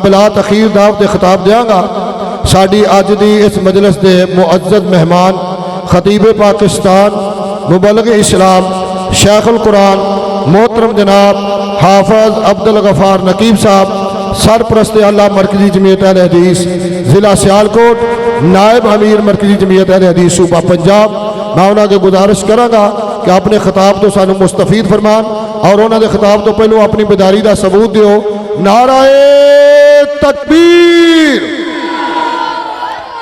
بلا تخیر دعوت خطاب دیاں گا ساڑی اج دی اس مجلس دے معزز مہمان خطیب پاکستان مبلغ اسلام شیخ القرآن محترم جناب حافظ عبدل غفار نقیب صاحب سرپرست اعلیٰ مرکزی جمعیت اہل حدیث ضلع سیالکوٹ نائب امیر مرکزی جمعیت اہل حدیث صوبہ پنجاب میں انہوں نے گزارش کروں گا کہ اپنے خطاب تو سانو مستفید فرمان اور انہوں نے خطاب تو پہلو اپنی بیداری دا ثبوت دیو نعرہ تکبیر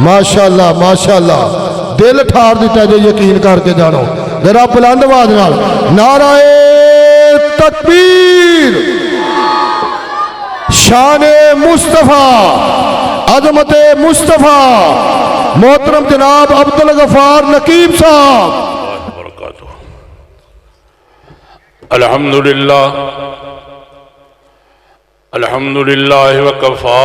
ماشاءاللہ ماشاءاللہ دل ٹھار دیتا جے یقین کر کے جانو ذرا بلند آواز نال نعرہ تکبیر شان مصطفیٰ عظمت مصطفیٰ محترم جناب عبدل غفار نقیب صاحب الحمدللہ الحمدللہ وکفا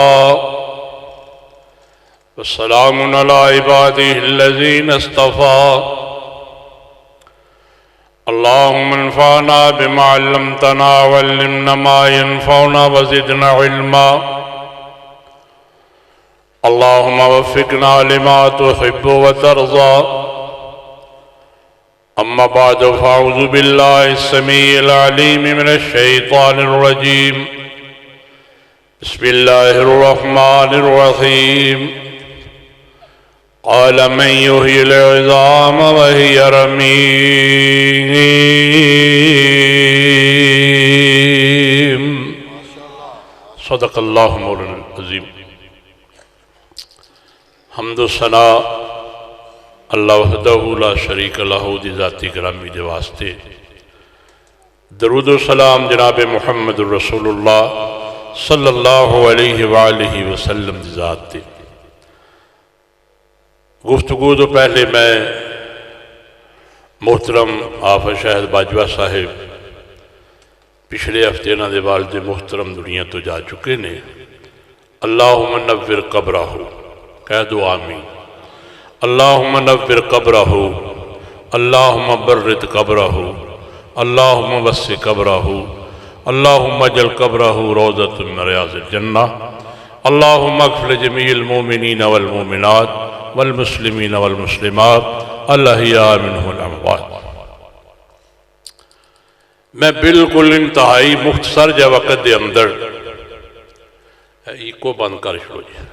والسلام علی عبادہ الذین اصطفى اللہم انفعنا بما علمتنا وعلمنا ما ينفعنا وزدنا علما اللہم وفقنا لما تحب وترضى اما بعد فاعوذ باللہ السمیع العلیم من الشیطان الرجیم بسم اللہ الرحمن الرحیم قال من يحيي العظام وهي رميم صدق اللہ مولانا العظیم حمد و ثنا اللہ وحدہ لا شریک لہ دی ذاتی گرامی دے واسطے درود و سلام جناب محمد رسول اللہ صلی اللہ علیہ وآلہ وسلم دی ذات دے گفتگو تو پہلے میں محترم حافظ شاہد باجوہ صاحب پچھلے ہفتے نہ دے والد محترم دنیا تو جا چکے نے اللہم نور قبرہ کہہ دو آمین اللہم نور قبرہ اللہم برد قبرہ اللہم وسع قبرہ اللہم اجل قبرہ روضۃ من ریاض الجنہ اللہم اغفر جمیع المومنین والمومنات والمسلمین والمسلمات الاحیاء منہم الاموات میں بالکل انتہائی مختصر جا وقت دے اندر ایک کو بند کر چھوڑو جی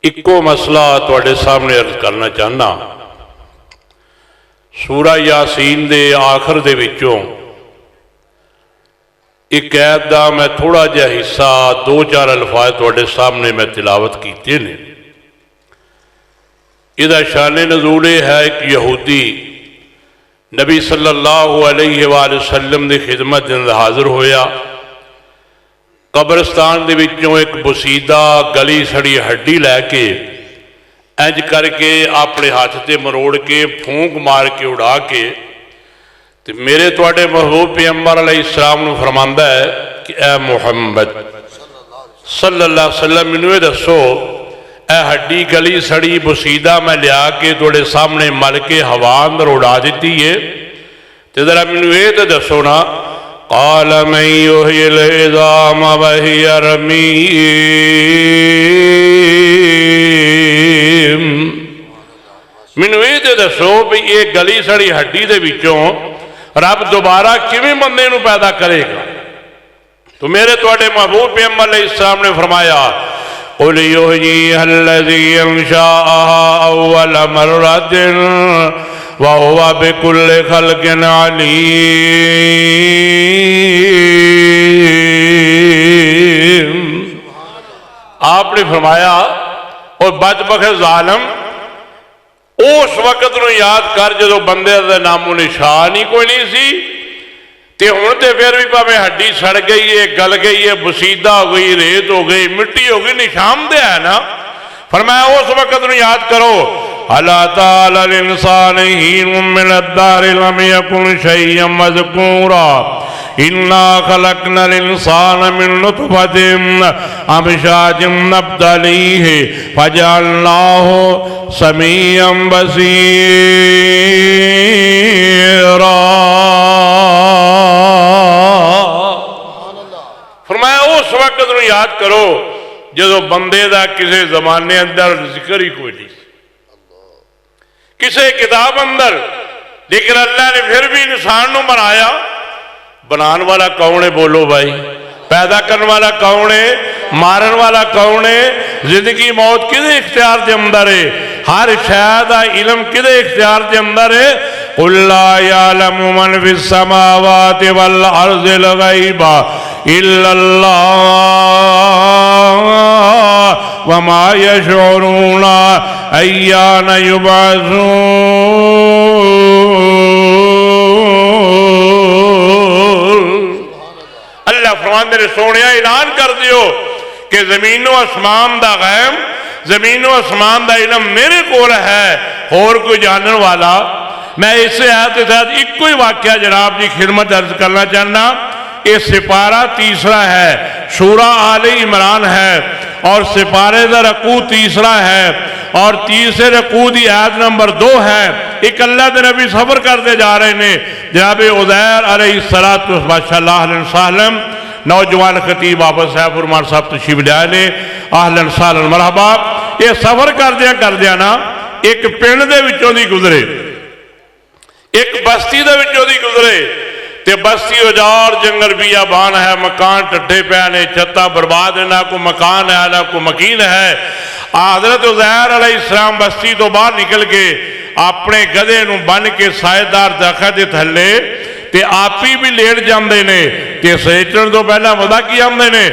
ایک کو مسئلہ توڑے سامنے عرض کرنا چاہنا سورہ یاسین دے آخر دے وچوں ایک آیت دا میں تھوڑا جا حصہ دو چار الفاظ توڑے سامنے میں تلاوت کیتے نے ادھا شان نزول ہے ایک یہودی نبی صلی اللہ علیہ وآلہ وسلم دی خدمت دن حاضر ہویا قبرستان دے وچوں ایک بسیدہ گلی سڑی ہڈی لے کے انج کر کے اپنے ہاتھ تے مروڑ کے پھونک مار کے اڑا کے تو میرے توڑے محبوب پیغمبر علیہ السلام نے فرماندہ ہے کہ اے محمد صلی اللہ علیہ وسلم انہوں دسو اے ہڈی گلی سڑی بسیدہ میں لیا کے توڑے سامنے مل کے ہوا اندر اڑا دیتی ہے تو ذرا انہوں دسو نا قال من يحيي العظام وهي رميم منو یہ دسو بھی یہ گلی سڑی ہڈی دے وچوں رب دوبارہ کیویں بندے نو پیدا کرے گا تو میرے توڑے محبوب پیغمبر علیہ السلام نے فرمایا قل يحييها الذي انشاءها اول مرة وهو بكل خلق عليم آپ نے فرمایا اور بدبخت ظالم اس وقت نو یاد کر جدو بندے دا نام و نشان ہی کوئی نہیں سی تے ہن تے پھر بھی پاویں ہڈی سڑ گئی ہے گل گئی ہے بسیدہ ہو گئی ریت ہو گئی مٹی ہو گئی نشان دے ہے نا فرمایا اس وقت نو یاد کرو اللہ تعالی الانسان حین من الدار لم یکن شیئا مذکورا انا خلقنا الانسان من نطفت امشاج نبتلیہ فجعلناہ سمیعا بصیرا فرمایا اس وقت نو یاد کرو جدو بندے دا کسی زمانے اندر ذکر ہی کوئی نہیں کسی کتاب اندر، لیکن اللہ نے پھر بھی انسان نو بنایا۔ بنان والا کون ہے؟ بولو بھائی۔ پیدا کرنے والا کون ہے؟ مارن والا کون ہے؟ زندگی موت کدے اختیار دے اندر ہے؟ ہر شے دا علم کدے اختیار دے اندر ہے؟ قُلْ لَا يَعْلَمُ مَنْ فِي السَّمَاوَاتِ وَالْأَرْضِ الْغَيْبَ إِلَّا اللَّهُ وَمَا يَشْعُرُونَ أَيَّانَ يُبْعَثُونَ۔ اللہ فرماندے نے سونیا اعلان کر دیو کہ زمین و اسمان دا غیب، زمین و اسمان دا علم میرے کول ہے، اور کوئی جانن والا۔ میں اس سے آیت کے ساتھ ایک کوئی واقعہ جناب جی خدمت عرض کرنا چاہنا۔ یہ سپارہ تیسرا ہے، سورہ آل عمران ہے، اور سپارے دا رکوع تیسرا ہے، اور تیسرے رکوع دی آیت نمبر 2 ہے۔ ایک اللہ دے نبی سفر کرتے جا رہے ہیں، جناب عزیر علیہ السلام ماشاء اللہ اہلاً سہلاً، نوجوان خطیب واپس ہے فرمان صاحب تشریف لے آئے، اہلاً سہلاً مرحبا۔ یہ سفر کردیا نا ایک پنڈ دے وچوں دی گزرے، ایک بستی دے وچوں دی گزرے، تے بستی اجاڑ جنگل بیابان ہے، مکان ٹٹھے پے نے، چھتاں برباد ہے، نہ کو مکان ہے نہ کو مکین ہے۔ حضرت عزیر علیہ السلام بستی تو باہر نکل کے اپنے گدھے نو بن کے سائیدار درخت دے تھلے تے آپی بھی لیٹ جاندے نے، تے سیچن تو پہلا ودا کی آمدے نے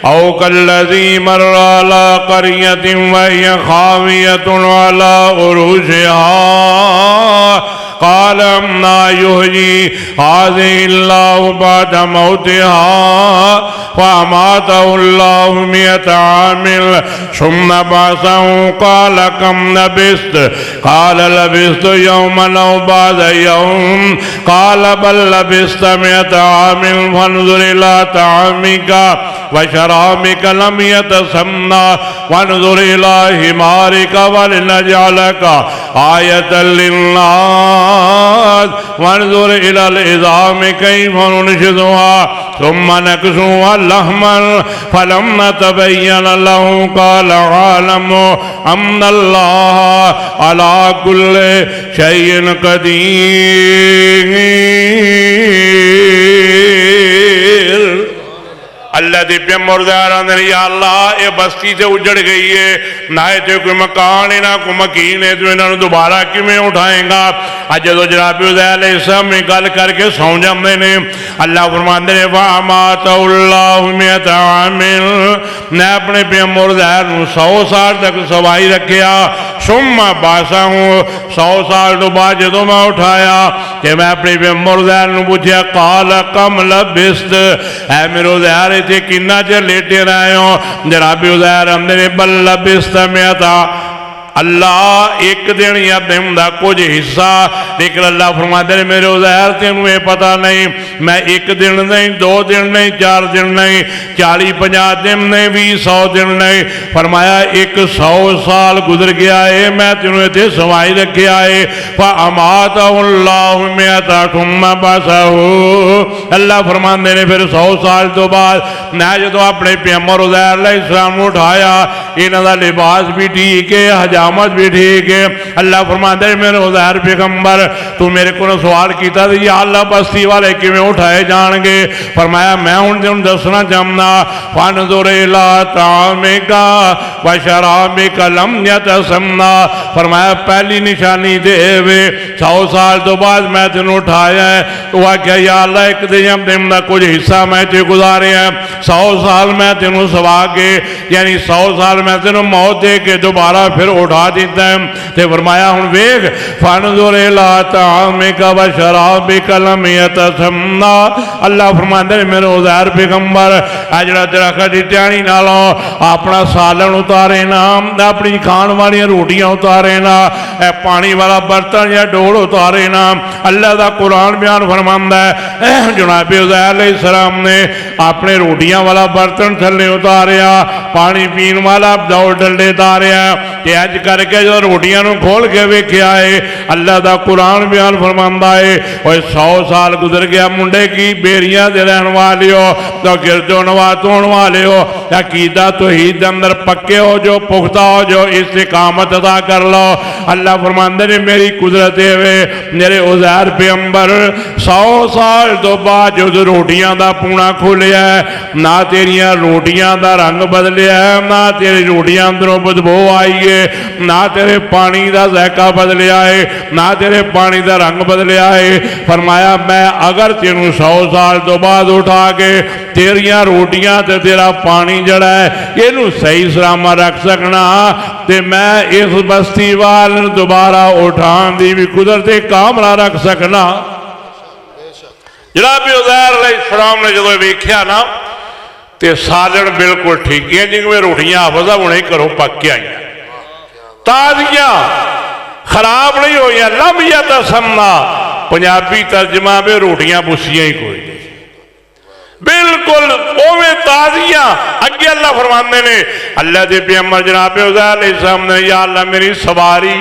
او کالذی مر علی قریۃ وہی خاویۃ علی عروشہا قال انا یحیی هذه اللہ بعد موتها فاماتہ اللہ 100 عام ثم بعثه قال کم لبثت قال لبثت یوما او بعد یوم قال بل لبثت 100 عام فانظر الى طعامك وشرابك لم يتسنى وانظر الى حمارك ولنجعلك آیۃ للناس وانظر الى العظام کیف ننشزها ثم نکسوها لحما فلما تبین له قال عالم ان اللہ على كل شيء قدیر۔ اللہ دی پیغمبر دے یا اللہ اے بستی سے اجڑ گئی ہے، نہ تے کوئی مکان ہے نہ کوئی مکین ہے، تو انہوں نے دوبارہ کیویں اٹھائیں گا؟ جدو جناب عزیر علیہ السلام میں گل کر کے سو جاندے نے، اللہ فرماندے نے فاماتہ اللہ 100 عام، نے اپنے پیغمبر عزیر نو 100 سال تک سوائی رکھیا، ثم بعثہ 100 سال تو بعد جدو میں اٹھایا کہ میں اپنے پیغمبر عزیر نو پوچھیا قال کم لبثت، اے میرے عزیر تھے کنا چر لیٹے رہے ہو؟ جناب عزیر اندر بل لبثت 100، اللہ ایک دن یا دن دا کچھ حصہ، لیکن اللہ فرماتے ہیں میرے عزیر تینوں یہ پتہ نہیں، میں ایک دن نہیں، 2 دن نہیں، 4 دن نہیں، 40-50 دن نہیں، 20-100 دن نہیں، فرمایا 100 سال گزر گیا ہے، میں تینوں اتنے سوائی رکھے آئے۔ فَأَمَاتَهُ اللَّهُ 100 ثُمَّ بَعَثَهُ، اللہ فرماتے ہیں پھر 100 سال تو بعد میں جدو اپنے پیغمبر عزیر علیہ السلام اٹھایا، انہاں دا لباس بھی ٹھیک ہے، حجامت بھی ٹھیک ہے۔ اللہ فرماتے ہیں میرے عزیر پیغمبر تو میرے کو سوال کیتا تھا یا اللہ بستی والے کیویں اٹھائے جان گے؟ فرمایا میں ان دسنا چاہنا فانظر الی طعامک وشرابک لم یتسنى، فرمایا پہلی نشانی دے وے 100 سال تو بعد میں تینوں اٹھایا ہے، تو آکھیا یا اللہ ایک دن دا کچھ حصہ میں تے گزارے ہیں، 100 سال میں تینوں سوا کے یعنی 100 سال میں تینوں موت دے کے دوبارہ پھر اٹھا دیتا ہے۔ تے فرمایا ہن ویکھ فانظر الی طعامک وشرابک لم یتسنى، اللہ فرماندے نے میرے عزیر پیغمبر اے جڑا تیرا کھڑی ٹہنی نالوں اپنا سالن اتارے نا، اپنی کھان والی روٹیاں اتارے نا، اے پانی والا برتن یا ڈول اتارے نا، اللہ دا قرآن بیان فرماندا ہے جناب عزیر علیہ السلام نے اپنے روٹیاں والا برتن تھلے اتاریا، پانی پین والا دو ڈلے اتاریا، کہ اج کر کے جو روٹیاں نو کھول کے ویکھیا ہے، اللہ دا قرآن بیان فرماندا ہے، اوے 100 سال گزر گیا منڈے کی بیریاں دے رہن والیو، تو گردو نواتون والیو، عقیدہ توحید اندر پکے ہو جو، پختہ ہو جو، استقامت ادا کر لو۔ اللہ فرماندے نے میری قدرت ہوئے میرے عزیر پیغمبر 100 سال تو بعد جو روٹیاں دا پونا کھولیا ہے، نہ تیریاں روٹیاں دا رنگ بدلیا ہے، نہ تیری روٹیاں اندروں بدبو آئی ہے، نہ تیرے پانی دا ذائقہ بدلیا ہے، نہ تیرے پانی دا رنگ بدلیا ہے۔ فرمایا میں اگر تینوں 100 سال تو بعد اٹھا کے تیریاں روٹیاں تے تیرا پانی جڑا ہے یہ نو صحیح سلامت رکھ سکنا، تے میں اس بستی وال دوبارہ اٹھان دی بھی قدرت کاملہ رکھ سکنا۔ جناب عزیر علیہ السلام نے جدو ویکھیا نا تے سالن بالکل ٹھیک ہیں، جن میں روٹیاں حافظہ انہیں کرو پک کے آئیں، تازیاں خراب نہیں ہوئی، لم یتسنہ، پنجابی ترجمہ میں روٹیاں بسیاں ہی کوئی نہیں، بالکل اوے تازیاں۔ اگے اللہ فرماندے نے، اللہ دے پیغمبر جناب عزیر علیہ السلام نے، یا اللہ میری سواری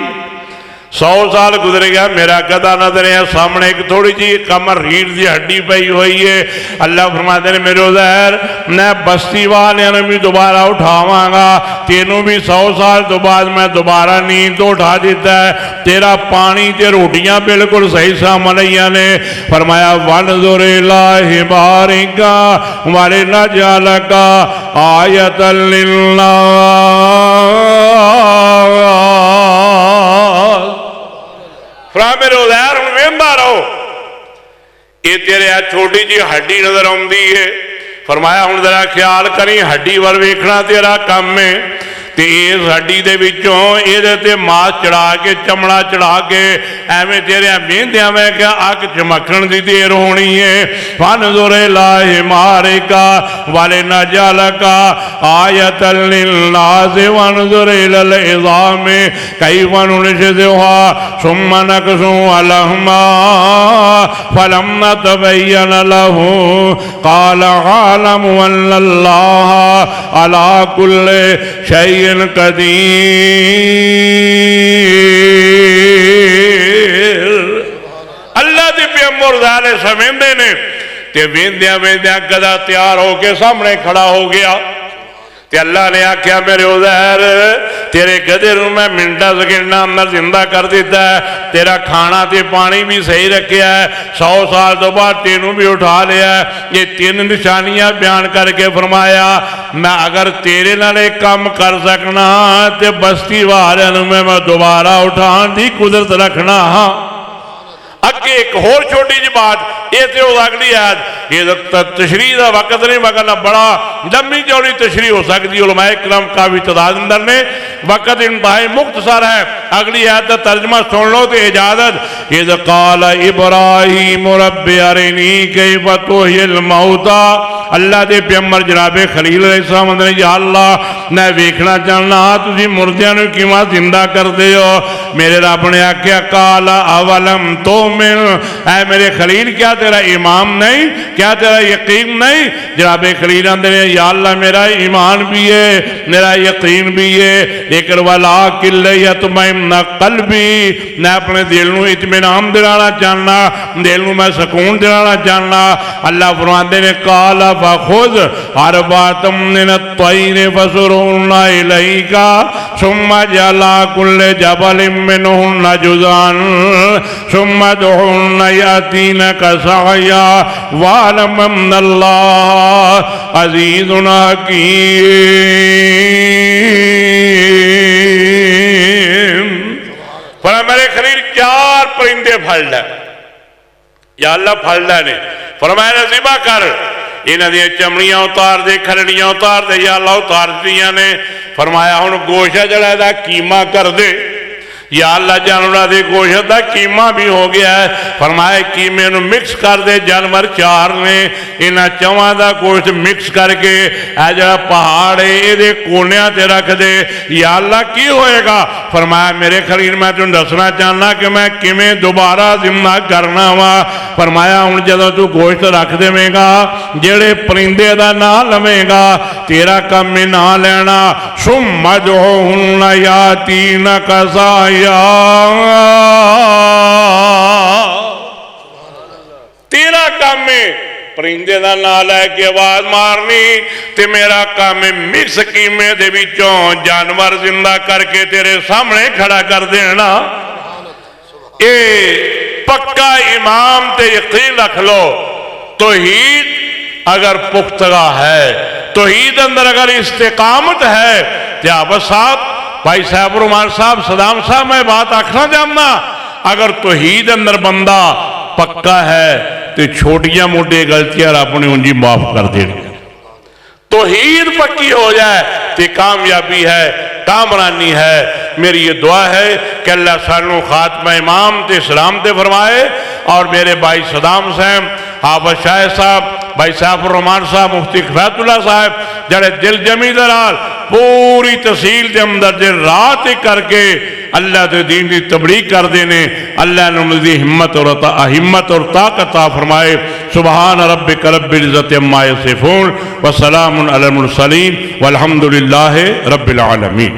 100 سال گزر گیا، میرا گدھا نظر ہے، سامنے ایک تھوڑی جی کمر ریڑھ دی ہڈی پئی ہوئی ہے۔ اللہ فرماتے ہیں میرے عزیر میں بستی والے نے بھی دوبارہ اٹھاواں گا، تینوں بھی 100 سال تو بعد میں دوبارہ نیند تو اٹھا دیتا ہے، تیرا پانی تے روٹیاں بالکل صحیح سامنے نے۔ فرمایا وَانْظُرْ إِلَىٰ حِمَارِكَ وَلِنَجْعَلَكَ آیَةً لِلنَّاسِ۔ فرمایا میرے عزیر ہوں ویندا رہو، یہ تیرے چھوٹی جی ہڈی نظر آندی ہے، فرمایا ہوں ذرا خیال کریں ہڈی ور ویکھنا تیرا کم ہے، تے اس ہڈی دے وچوں یہ تے ماس چڑھا کے چمڑا چڑھا کے ایویں تیرے ویندیاں میں کہ اگ چمکن دی دیر ہونی ہے۔ فانظر الی حمارک ولنجعلک آیۃ للناس وانظر الی العظام کیف ننشزها ثم نکسوها لحما فلما تبین له قال اعلم ان اللہ علی کل شیء قدیر۔ اللہ دی پیغمبر ذالے سمیندے نے تے ویندیاں ویندیاں گدھا تیار ہو کے سامنے کھڑا ہو گیا، تے اللہ نے آکھیا میرے عزیر تیرے گدھے نوں میں منٹا سکنڈا اندر زندہ کر دیتا ہے، تیرا کھانا تے پانی بھی صحیح رکھیا ہے، 100 سال تو بعد تینوں بھی اٹھا لیا ہے۔ یہ 3 نشانیاں بیان کر کے فرمایا میں اگر تیرے نال ایک کام کر سکنا تے بستی والوں میں دوبارہ اٹھان دی قدرت رکھنا ہاں۔ اگے ایک اور چھوٹی جی بات یہ تے وہ اگلی آیت، یہ تشریح دا وقت نہیں مگر بڑا لمبی چوڑی تشریح ہو سکتی، علماء کرام کافی تعداد اندر نے، وقت انتہائی مختصر ہے۔ اگلی آیت دا ترجمہ سن لو تے اجازت، اذ قال ابراہیم رب ارنی کیف تحیی الموتى، اللہ دے پیغمبر جناب خلیل علیہ السلام نے یا اللہ میں ویکھنا چاہنا تسی مردیاں نوں کیواں زندہ کر دے ہو۔ میرے رب نے آکھیا قال اولم تؤمن، اے میرے خلیل کیا تیرا ایمان نہیں، کیا تیرا یقین نہیں؟ جناب خلیل اندر یا اللہ میرا ایمان بھی ہے میرا یقین بھی ہے، لیکن ولکن لیطمئن قلبی، میں اپنے دل نوں اطمینان دلانا چاہنا، دل نوں میں سکون دلانا چاہنا۔ اللہ فرماندے نے قال فخذ اربعۃ من الطیر فصرهن الیک ثم اجعل كل جبل منهن جزءا ثم ادعهن یأتینک سعیا واعلم ان اللہ عزیز حکیم۔ فرمایا میرے خلیل 4 پرندے پھڑ لے، یا اللہ پھڑ لے نے، فرمایا ذبح کر، انہاں دی چمڑیاں اتار دے، کھرڑیاں اتار دے، یا اللہ اتار دیاں نے۔ فرمایا ہن گوشت جڑا دا کیما کر دے، یا اللہ جانورہ دی گوشت دا قیمہ بھی ہو گیا ہے، فرمائے قیمے نو مکس کر دے، جانور چار نے انہاں چواں دا گوشت مکس کر کے اے جڑا پہاڑ ہے اے دے کونیاں تے رکھ دے، یا اللہ کی ہوئے گا؟ فرمایا میرے خلیل میں تم دسنا چاہنا کہ میں کیویں دوبارہ زندہ کرنا وا۔ فرمایا ہن جدوں تو گوشت رکھ دے گا، جڑے پرندے دا نام لویں گا، تیرا کم میں نہ لینا، ثم ادعوہن یاتینک سعیا، تیرا کام ہے پرندے دا نام لے کے آواز مارنی، تے میرا کام ہے مکس قیمے دے وچوں جانور زندہ کر کے تیرے سامنے کھڑا کر دینا۔ اے پکا امام تے یقین رکھ لو، توحید اگر پختگا ہے، توحید اندر اگر استقامت ہے، آپ صاحب بھائی صاحب رومان صاحب صدام صاحب میں بات آکھنا جاننا، اگر توحید اندر بندہ پکا ہے تو چھوٹیاں موٹے غلطیاں اپنے انجی معاف کر دے گا۔ توحید پکی ہو جائے تو کامیابی ہے، کامرانی ہے۔ میری یہ دعا ہے کہ اللہ سانو خاتمہ امام تے سلام تے فرمائے، اور میرے بھائی صدام صاحب، حافظ شاہ صاحب، بھائی صاحب الرحمان صاحب، مفتی کفایت اللہ صاحب جڑے دل جمی درال پوری تحصیل دے اندر دے رات کر کے اللہ دے دین دی تبلیغ کر دینے، اللہ نے مزید ہمت اور طاقت عطا فرمائے۔ سبحان ربک رب العزت عما یصفون وسلام علی المرسلین والحمد للہ رب العالمین۔